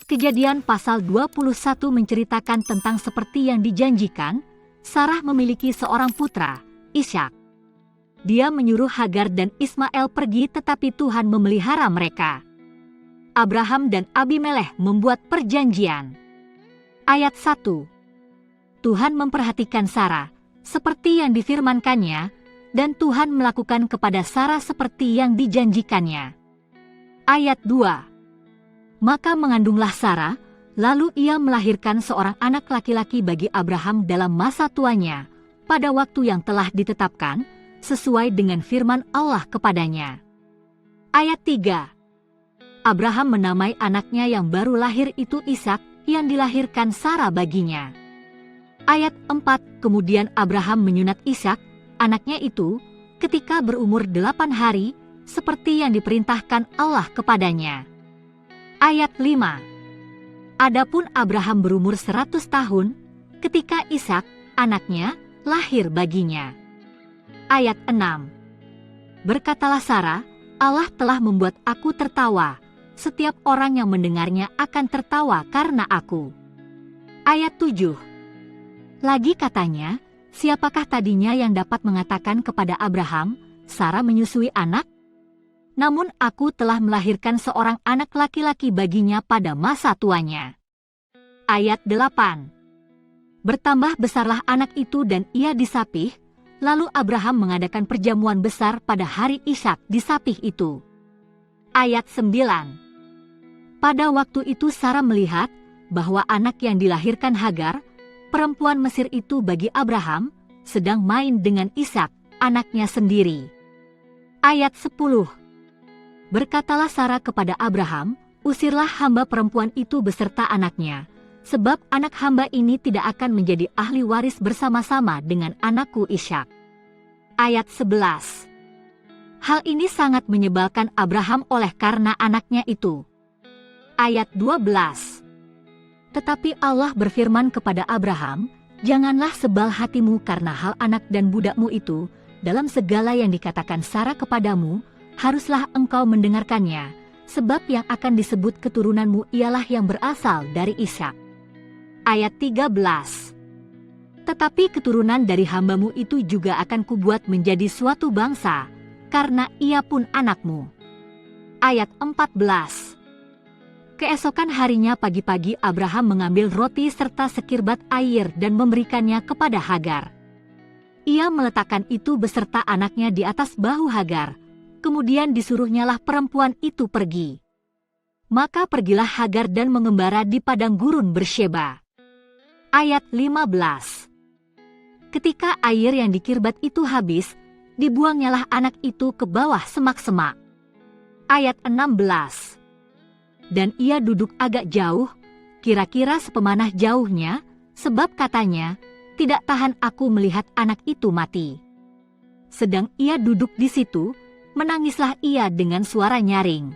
Kejadian pasal 21 menceritakan tentang seperti yang dijanjikan, Sarah memiliki seorang putra, Ishak. Dia menyuruh Hagar dan Ismail pergi, tetapi Tuhan memelihara mereka. Abraham dan Abimelekh membuat perjanjian. Ayat 1. Tuhan memperhatikan Sarah, seperti yang difirmankannya, dan Tuhan melakukan kepada Sarah seperti yang dijanjikannya. Ayat 2. Maka mengandunglah Sarah, lalu ia melahirkan seorang anak laki-laki bagi Abraham dalam masa tuanya, pada waktu yang telah ditetapkan, sesuai dengan firman Allah kepadanya. Ayat 3. Abraham menamai anaknya yang baru lahir itu Ishak, yang dilahirkan Sarah baginya. Ayat 4. Kemudian Abraham menyunat Ishak, anaknya itu, ketika berumur 8 hari, seperti yang diperintahkan Allah kepadanya. Ayat 5. Adapun Abraham berumur 100 tahun, ketika Ishak, anaknya, lahir baginya. Ayat 6. Berkatalah Sarah, Allah telah membuat aku tertawa, setiap orang yang mendengarnya akan tertawa karena aku. Ayat 7. Lagi katanya, siapakah tadinya yang dapat mengatakan kepada Abraham, Sarah menyusui anak? Namun aku telah melahirkan seorang anak laki-laki baginya pada masa tuanya. Ayat 8. Bertambah besarlah anak itu dan ia disapih, lalu Abraham mengadakan perjamuan besar pada hari Ishak disapih itu. Ayat 9. Pada waktu itu Sarah melihat bahwa anak yang dilahirkan Hagar, perempuan Mesir itu bagi Abraham, sedang main dengan Ishak, anaknya sendiri. Ayat 10. Berkatalah Sarah kepada Abraham, usirlah hamba perempuan itu beserta anaknya, sebab anak hamba ini tidak akan menjadi ahli waris bersama-sama dengan anakku Ishak. Ayat 11. Hal ini sangat menyebalkan Abraham oleh karena anaknya itu. Ayat 12. Tetapi Allah berfirman kepada Abraham, janganlah sebal hatimu karena hal anak dan budakmu itu, dalam segala yang dikatakan Sarah kepadamu, haruslah engkau mendengarkannya, sebab yang akan disebut keturunanmu ialah yang berasal dari Ishak. Ayat 13. Tetapi keturunan dari hambamu itu juga akan kubuat menjadi suatu bangsa, karena ia pun anakmu. Ayat 14. Keesokan harinya pagi-pagi Abraham mengambil roti serta sekirbat air dan memberikannya kepada Hagar. Ia meletakkan itu beserta anaknya di atas bahu Hagar, kemudian disuruhnyalah perempuan itu pergi. Maka pergilah Hagar dan mengembara di padang gurun Bersyeba. Ayat 15. Ketika air yang dikirbat itu habis, dibuangnyalah anak itu ke bawah semak-semak. Ayat 16. Dan ia duduk agak jauh, kira-kira sepemanah jauhnya, sebab katanya, tidak tahan aku melihat anak itu mati. Sedang ia duduk di situ, menangislah ia dengan suara nyaring.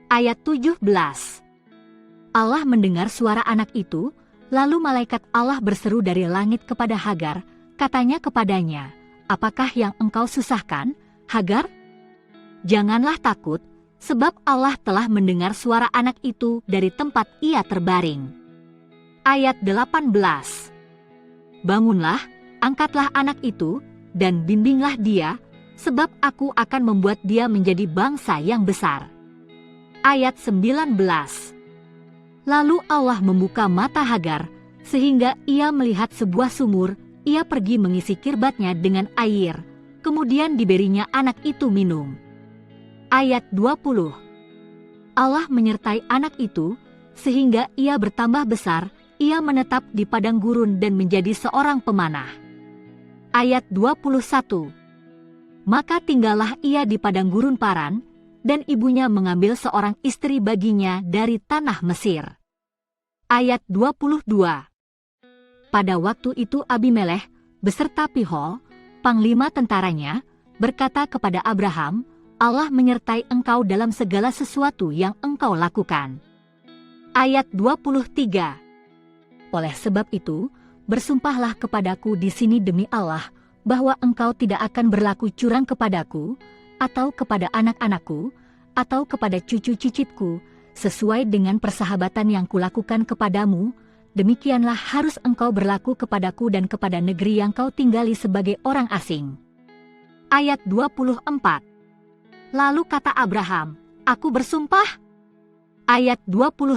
Ayat 17. Allah mendengar suara anak itu, lalu malaikat Allah berseru dari langit kepada Hagar, katanya kepadanya, apakah yang engkau susahkan, Hagar? Janganlah takut, sebab Allah telah mendengar suara anak itu dari tempat ia terbaring. Ayat 18. Bangunlah, angkatlah anak itu, dan bimbinglah dia, sebab aku akan membuat dia menjadi bangsa yang besar. Ayat 19. Lalu Allah membuka mata Hagar, sehingga ia melihat sebuah sumur, ia pergi mengisi kirbatnya dengan air, kemudian diberinya anak itu minum. Ayat 20. Allah menyertai anak itu, sehingga ia bertambah besar, ia menetap di padang gurun dan menjadi seorang pemanah. Ayat 21. Maka tinggallah ia di padang gurun Paran, dan ibunya mengambil seorang istri baginya dari tanah Mesir. Ayat 22. Pada waktu itu Abimelekh, beserta Pihol, panglima tentaranya, berkata kepada Abraham, Allah menyertai engkau dalam segala sesuatu yang engkau lakukan. Ayat 23. Oleh sebab itu, bersumpahlah kepadaku di sini demi Allah, bahwa engkau tidak akan berlaku curang kepadaku, atau kepada anak-anakku, atau kepada cucu cicitku, Sesuai dengan persahabatan yang kulakukan kepadamu, demikianlah harus engkau berlaku kepadaku dan kepada negeri yang kau tinggali sebagai orang asing. Ayat 24. Lalu kata Abraham, aku bersumpah. Ayat 25.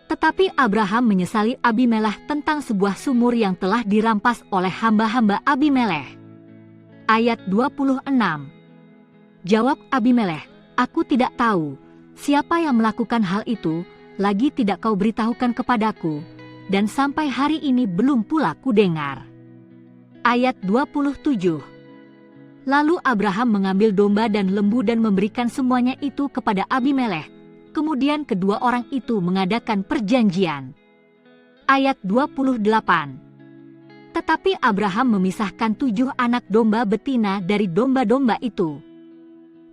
Tetapi Abraham menyesali Abimelekh tentang sebuah sumur yang telah dirampas oleh hamba-hamba Abimelekh. Ayat 26. Jawab Abimelekh, aku tidak tahu siapa yang melakukan hal itu, lagi tidak kau beritahukan kepadaku, dan sampai hari ini belum pula kudengar. Ayat 27. Lalu Abraham mengambil domba dan lembu dan memberikan semuanya itu kepada Abimelekh. Kemudian kedua orang itu mengadakan perjanjian. Ayat 28. Tetapi Abraham memisahkan 7 anak domba betina dari domba-domba itu.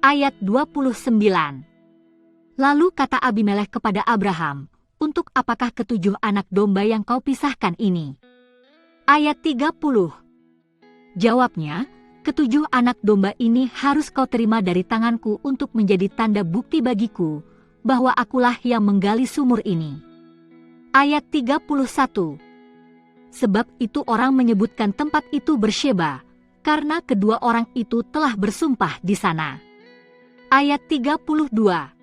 Ayat 29. Lalu kata Abimelekh kepada Abraham, untuk apakah ke-7 anak domba yang kau pisahkan ini? Ayat 30. Jawabnya, ke-7 anak domba ini harus kau terima dari tanganku untuk menjadi tanda bukti bagiku, bahwa akulah yang menggali sumur ini. Ayat 31. Sebab itu orang menyebutkan tempat itu Bersyeba, karena kedua orang itu telah bersumpah di sana. Ayat 32.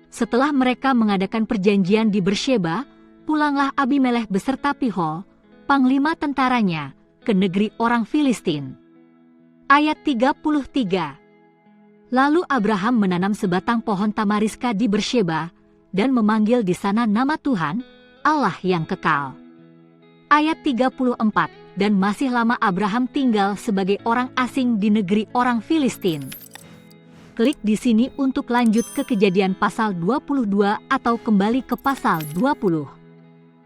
Setelah mereka mengadakan perjanjian di Bersyeba, pulanglah Abimelekh beserta Pihol, panglima tentaranya, ke negeri orang Filistin. Ayat 33. Lalu Abraham menanam sebatang pohon tamariska di Bersyeba dan memanggil di sana nama Tuhan, Allah yang kekal. Ayat 34. Dan masih lama Abraham tinggal sebagai orang asing di negeri orang Filistin. Klik di sini untuk lanjut ke Kejadian pasal 22 atau kembali ke pasal 20.